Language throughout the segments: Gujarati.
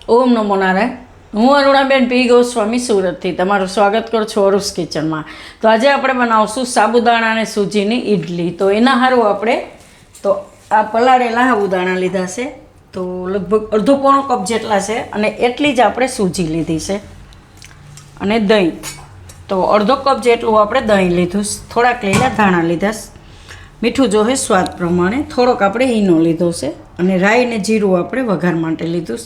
ઓમ નમો નારાયણ. હું અરુણાબેન પી ગોસ્વામી સુરતથી તમારું સ્વાગત કરું છું અરુસ કિચનમાં. તો આજે આપણે બનાવશું સાબુદાણા અને સૂજીની ઇડલી. તો એના સારું આપણે તો આ પલાળેલા સાબુદાણા લીધા છે, તો લગભગ અડધો પોણો કપ જેટલા છે, અને એટલી જ આપણે સૂજી લીધી છે, અને દહીં તો અડધો કપ જેટલું આપણે દહીં લીધું, થોડાક લીલા ધાણા લીધા, મીઠું જોહે સ્વાદ પ્રમાણે, થોડોક આપણે ઈનો લીધો છે, અને રાઈ ને જીરું આપણે વઘાર માટે લીધું,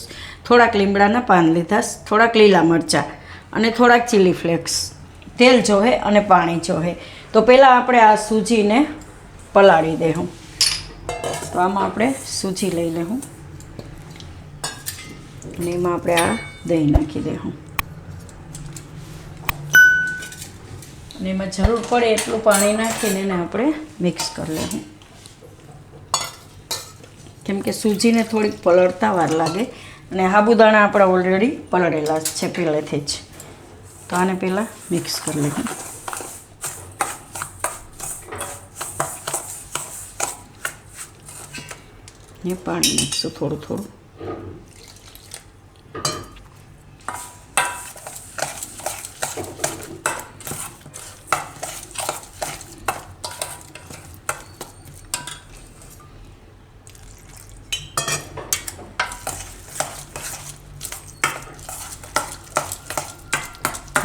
થોડાક લીમડાના પાન લીધા, થોડાક લીલા મરચાં અને થોડાક ચીલી ફ્લેક્સ, તેલ જોહે અને પાણી જોહે. તો પહેલાં આપણે આ સૂજીને પલાળી દેવું. તો આમાં આપણે સૂજી લઈ લેવું અને એમાં આપણે આ દહીં નાખી દેવું, અને એમાં જરૂર પડે એટલું પાણી નાખીને એને આપણે મિક્સ કરી લેવું, કેમ કે સૂજીને થોડીક પલળતા વાર લાગે, અને સાબુદાણા આપણા ઓલરેડી પલળેલા છે પહેલેથી જ. તો આને પહેલાં મિક્સ કરી લેવું. ને પાણી નાખીશું થોડું થોડું.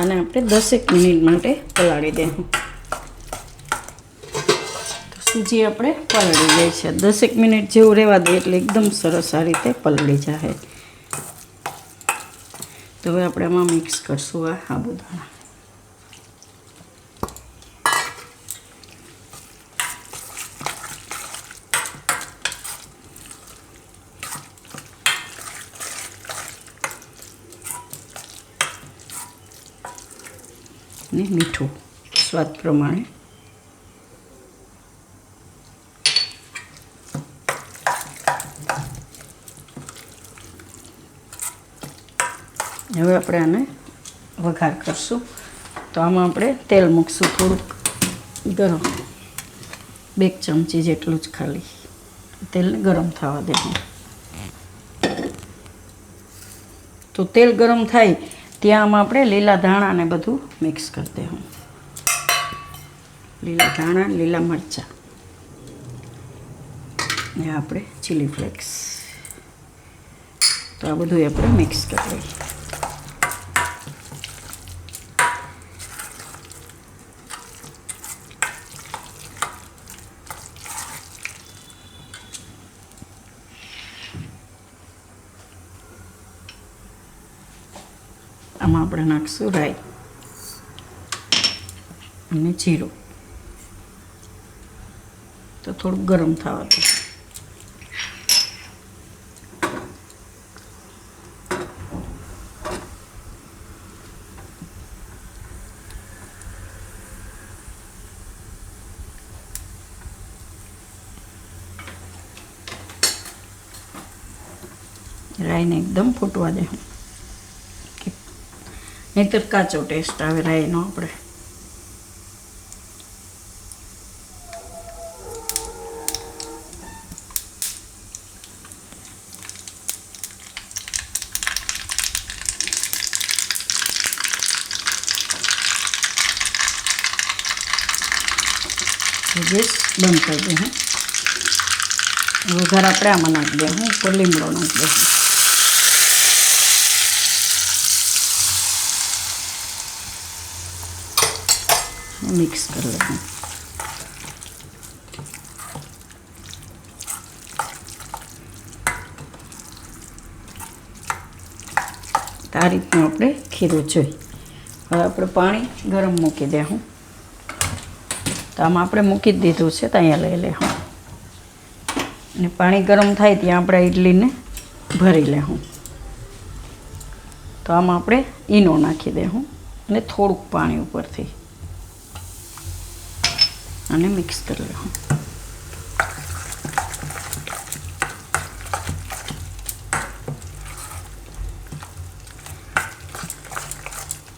અને આપણે 10 મિનિટ માટે પલાળી દઈશું. તો સૂજી આપણે પલળી જાય છે, 10 મિનિટ જેવું રહેવા દે એટલે એકદમ સરસ આ રીતે પલળી જાય. તો હવે આપણે આમાં મિક્સ કરશું આ સાબુદાણા. ને મીઠું સ્વાદ પ્રમાણે. હવે આપણે આને વઘાર કરશું. તો આમાં આપણે તેલ મૂકશું થોડુંક ગરમ, 2 ચમચી જેટલું જ ખાલી તેલને ગરમ થવા દેવું. તો તેલ ગરમ થાય ત્યાં આમાં આપણે લીલા ધાણા ને બધું મિક્સ કરી દેવું. લીલા ધાણા, લીલા મરચાં ને આપણે ચીલી ફ્લેક્સ. તો આ બધું આપણે મિક્સ કરી લઈએ. આમાં આપણે નાખીશું રાઈ અને જીરું. તો થોડુંક ગરમ થવા દે. રાઈને એકદમ ફૂટવા દે, નહીંતર કાચો ટેસ્ટ આવે રાઈનો. આપણે ગેસ બંધ કરી દે. વઘાર આપણે આમાં નાખી દે, હું ઉપર લીમડો નાખી દઉં. મિક્સ કરી લેવું. આ રીતનું આપણે ખીરું જોઈ. હવે આપણે પાણી ગરમ મૂકી દેવું. તો આમાં આપણે મૂકી જ દીધું છે, તો અહીંયા લઈ લેવું, અને પાણી ગરમ થાય ત્યાં આપણે ઇડલીને ભરી લેવું. તો આમાં આપણે ઈનો નાખી દેવું અને થોડુંક પાણી ઉપરથી, અને મિક્સ કરી લેવું.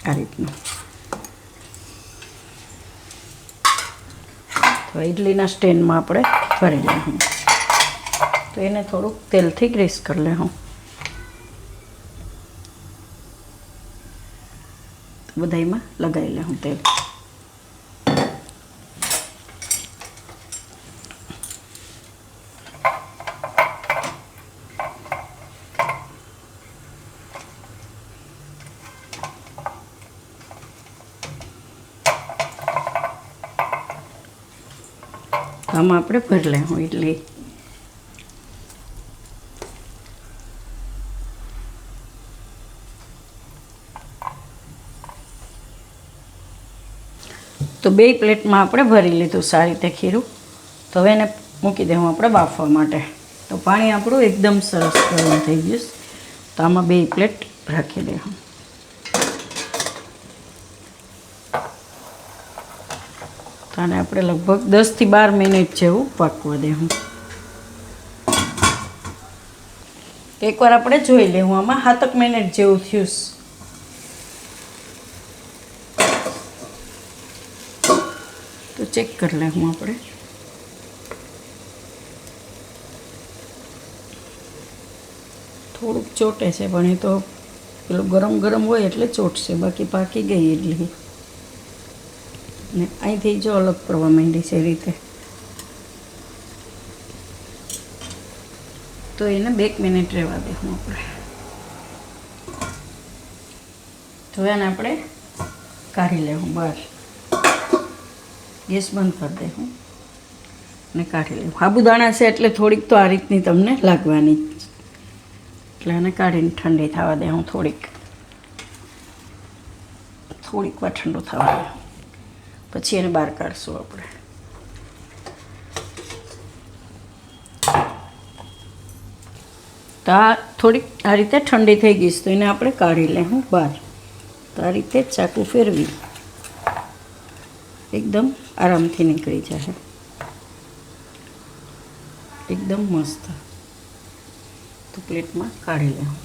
આ રીતનું. તો ઇડલીના સ્ટેન્ડમાં આપણે ભરી લેવું. તો એને થોડુંક તેલથી ગ્રીસ કરી લેવું. બધામાં લગાવી લઉં તેલ. આમાં આપણે ભરી લેવું ઇડલી. તો 2 પ્લેટમાં આપણે ભરી લીધું સારી રીતે ખીરું. તો હવે એને મૂકી દેવું આપણે બાફવા માટે. તો પાણી આપણું એકદમ સરસ ગરમ થઈ ગયું. તો આમાં 2 પ્લેટ રાખી દેવું. તો આને આપણે લગભગ 10 થી 12 મિનિટ જેવું પાકવા દેવું. એકવાર આપણે જોઈ લેવું આમાં 7 મિનિટ જેવું થયું. તો ચેક કરી લેવું આપણે. થોડુંક ચોટે છે પણ એ તો પેલું ગરમ ગરમ હોય એટલે ચોટશે, બાકી પાકી ગઈ ઇડલી. ને અહીંથી જો અલગ પડવા માંડી છે એ રીતે. તો એને 2 મિનિટ રહેવા દેવું આપણે. તો એને આપણે કાઢી લેવું બહાર. ગેસ બંધ કરી દેવું અને કાઢી લેવું. સાબુદાણા છે એટલે થોડીક તો આ રીતની તમને લાગવાની, એટલે એને કાઢીને ઠંડી થવા દેવું. થોડીક વાર ઠંડુ થવા દેવું, પછી એને બહાર કાઢશું આપણે. તો આ થોડીક આ રીતે ઠંડી થઈ ગઈ તો એને આપણે કાઢી લેવું બહાર. તો આ રીતે ચાકુ ફેરવી એકદમ આરામથી નીકળી જશે. એકદમ મસ્ત. તો પ્લેટમાં કાઢી લેવું.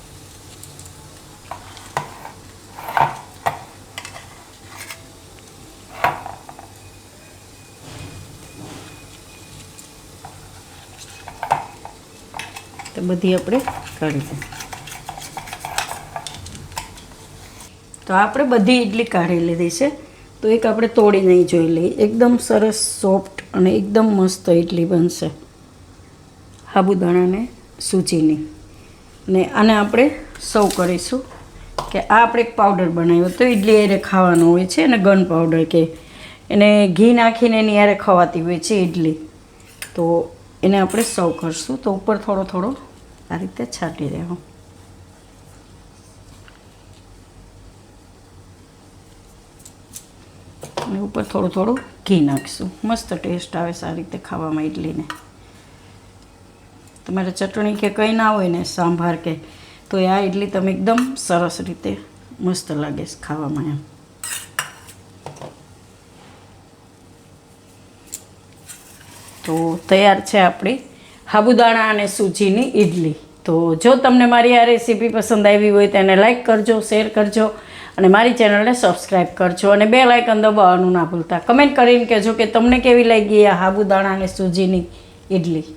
તો બધી આપણે કાઢી દઈએ. તો આપણે બધી ઇડલી કાઢી લીધી છે. તો એક આપણે તોડી નહીં જોઈ લઈએ. એકદમ સરસ સોફ્ટ અને એકદમ મસ્ત ઇડલી બનશે સાબુદાણાને સૂજીની. ને આને આપણે સર્વ કરીશું. કે આ આપણે એક પાવડર બનાવ્યો તો ઇડલી એને ખાવાનો હોય છે, અને ગન પાવડર કે એને ઘી નાખીને એની યારે ખવાતી હોય છે ઇડલી. તો એને આપણે સર્વ કરીશું. તો ઉપર થોડો થોડો આ રીતે છાંટી દેવો. અને ઉપર થોડું થોડું ઘી નાખીશું. મસ્ત ટેસ્ટ આવે સારી રીતે ખાવામાં ઇડલીને. તમારે ચટણી કે કંઈ ના હોય ને, સાંભાર કે, તો આ ઇડલી તમે એકદમ સરસ રીતે મસ્ત લાગે છે ખાવામાં એમ. તો તૈયાર છે આપણી સાબુદાણા અને સૂજીની ઇડલી. તો જો તમને મારી આ રેસીપી પસંદ આવી હોય તો એને લાઈક કરજો, શેર કરજો અને મારી ચેનલને સબસ્ક્રાઈબ કરજો. અને બેલ આઇકન દબાવવાનું ના ભૂલતા. કમેન્ટ કરીને કહેજો કે તમને કેવી લાગી આ સાબુદાણા અને સૂજીની ઇડલી.